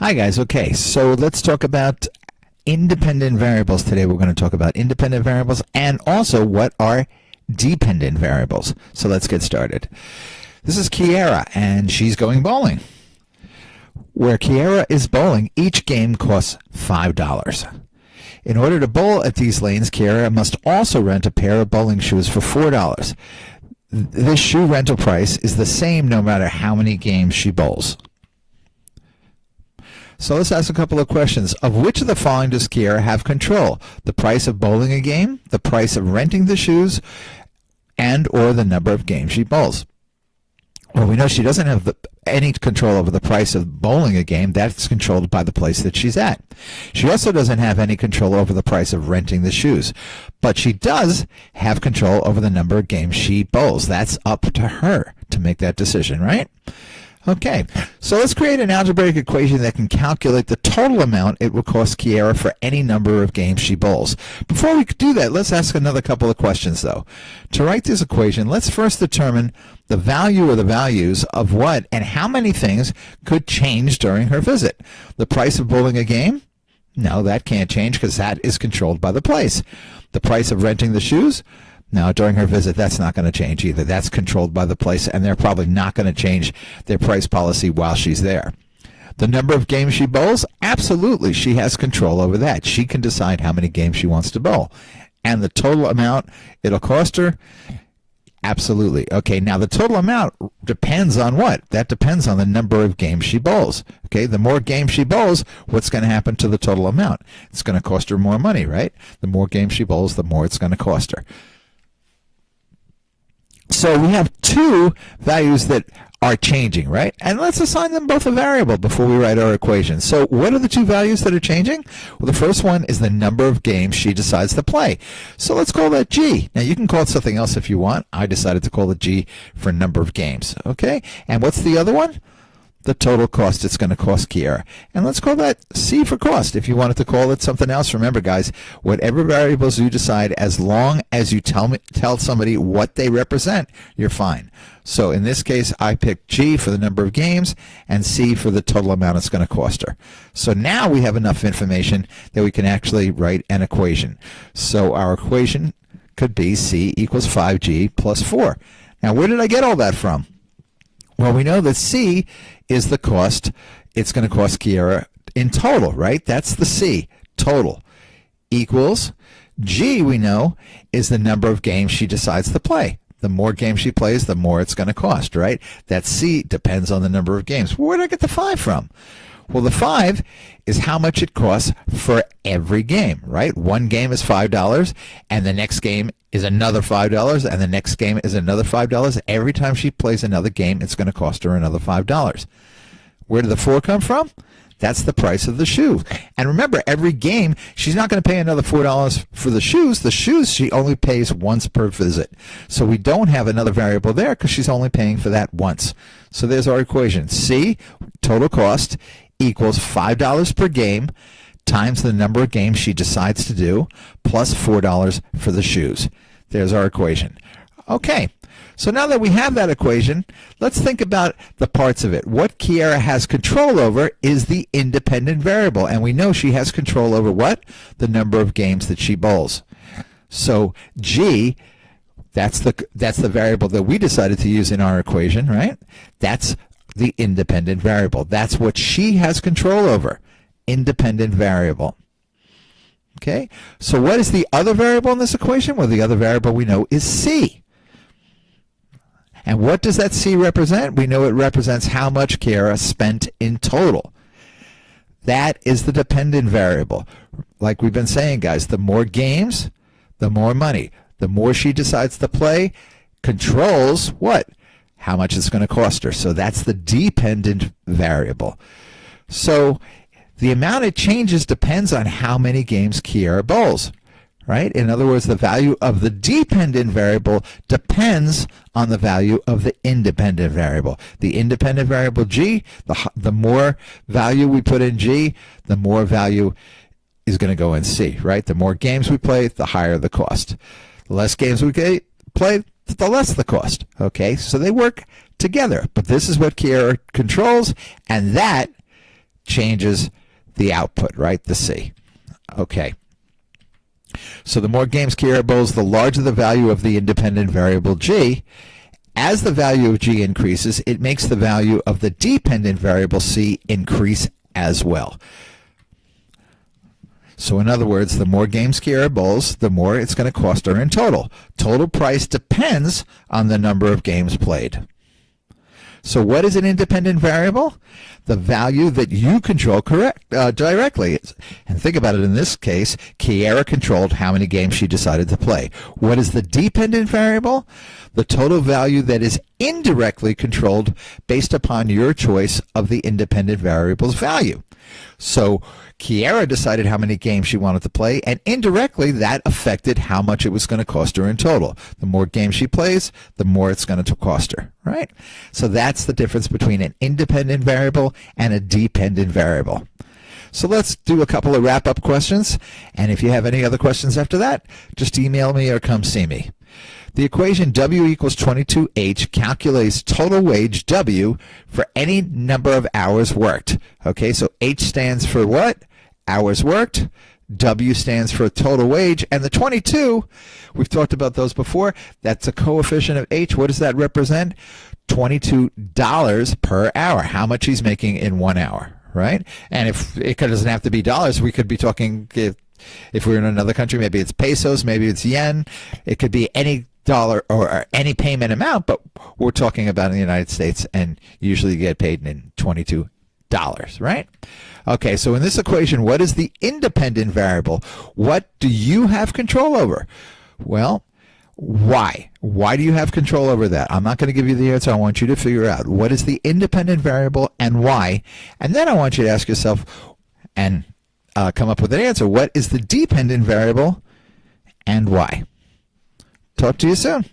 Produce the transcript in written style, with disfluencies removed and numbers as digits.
Hi guys, okay, so let's talk about independent variables. Today we're going to talk about independent variables and also what are dependent variables. So let's get started. This is Kiara and she's going bowling. Where Kiara is bowling, each game costs $5. In order to bowl at these lanes, Kiara must also rent a pair of bowling shoes for $4. This shoe rental price is the same no matter how many games she bowls. So let's ask a couple of questions. Of which of the following does Kiara have control? The price of bowling a game, the price of renting the shoes, and or the number of games she bowls? Well, we know she doesn't have any control over the price of bowling a game. That's controlled by the place that she's at. She also doesn't have any control over the price of renting the shoes. But she does have control over the number of games she bowls. That's up to her to make that decision, right? Okay, so let's create an algebraic equation that can calculate the total amount it will cost Kiara for any number of games she bowls. Before we do that, let's ask another couple of questions, though. To write this equation, let's first determine the value or the values of what and how many things could change during her visit. The price of bowling a game? No, that can't change because that is controlled by the place. The price of renting the shoes? Now, during her visit, that's not going to change either. That's controlled by the place, and they're probably not going to change their price policy while she's there. The number of games she bowls? Absolutely, she has control over that. She can decide how many games she wants to bowl. And the total amount it'll cost her? Absolutely. Okay, now the total amount depends on what? That depends on the number of games she bowls. Okay, the more games she bowls, what's going to happen to the total amount? It's going to cost her more money, right? The more games she bowls, the more it's going to cost her. So we have two values that are changing, right? And let's assign them both a variable before we write our equation. So what are the two values that are changing? Well, the first one is the number of games she decides to play. So let's call that G. Now, you can call it something else if you want. I decided to call it G for number of games, okay? And what's the other one? The total cost it's going to cost Kiara. And let's call that C for cost. If you wanted to call it something else, remember, guys, whatever variables you decide, as long as you tell somebody what they represent, you're fine. So in this case, I picked G for the number of games and C for the total amount it's going to cost her. So now we have enough information that we can actually write an equation. So our equation could be C equals 5G plus 4. Now, where did I get all that from? Well, we know that C is the cost it's going to cost Kiara in total, right? That's the C, total, equals G, we know, is the number of games she decides to play. The more games she plays, the more it's going to cost, right? That C depends on the number of games. Where did I get the 5 from? Well, the 5 is how much it costs for every game, right? One game is $5, and the next game is another $5, and the next game is another $5. Every time she plays another game, it's going to cost her another $5. Where did the 4 come from? That's the price of the shoe. And remember, every game, she's not going to pay another $4 for the shoes. The shoes she only pays once per visit. So we don't have another variable there because she's only paying for that once. So there's our equation. C, total cost, equals $5 per game times the number of games she decides to do plus $4 for the shoes. There's our equation. Okay, so now that we have that equation, let's think about the parts of it. What Kiara has control over is the independent variable, and we know she has control over what? The number of games that she bowls. So G, that's the variable that we decided to use in our equation, right? That's the independent variable. That's what she has control over, independent variable. Okay, so what is the other variable in this equation? Well, the other variable we know is C. And what does that C represent? We know it represents how much Kiara spent in total. That is the dependent variable. Like we've been saying, guys, the more games, the more money. The more she decides to play controls what? How much it's going to cost her. So that's the dependent variable. So the amount it changes depends on how many games Kiara bowls, right? In other words, the value of the dependent variable depends on the value of the independent variable. The independent variable G, the more value we put in G, the more value is going to go in C, right? The more games we play, the higher the cost. The less games we play, the less the cost. Okay, so they work together. But this is what Kiara controls, and that changes the output, right? The C. Okay. So the more games Kiera bowls, the larger the value of the independent variable G. As the value of G increases, it makes the value of the dependent variable C increase as well. So in other words, the more games Kiera bowls, the more it's going to cost her in total. Total price depends on the number of games played. So what is an independent variable? The value that you control directly. And think about it, in this case, Kiera controlled how many games she decided to play. What is the dependent variable? The total value that is indirectly controlled based upon your choice of the independent variable's value. So Kiera decided how many games she wanted to play, and indirectly that affected how much it was going to cost her in total. The more games she plays, the more it's going to cost her, right? So that's the difference between an independent variable and a dependent variable. So let's do a couple of wrap-up questions, and if you have any other questions after that, just email me or come see me. The equation W equals 22H calculates total wage W for any number of hours worked. Okay, so H stands for what? Hours worked. W stands for total wage. And the 22, we've talked about those before, that's a coefficient of H. What does that represent? $22 per hour, how much he's making in 1 hour, right? And if it doesn't have to be dollars, we could be talking, if we're in another country, maybe it's pesos, maybe it's yen. It could be any dollar or any payment amount, but we're talking about in the United States, and usually you get paid in $22, right? Okay, so in this equation, what is the independent variable? What do you have control over? Well, why? Why do you have control over that? I'm not going to give you the answer. I want you to figure out what is the independent variable and why, and then I want you to ask yourself and come up with an answer. What is the dependent variable and why? Talk to you soon.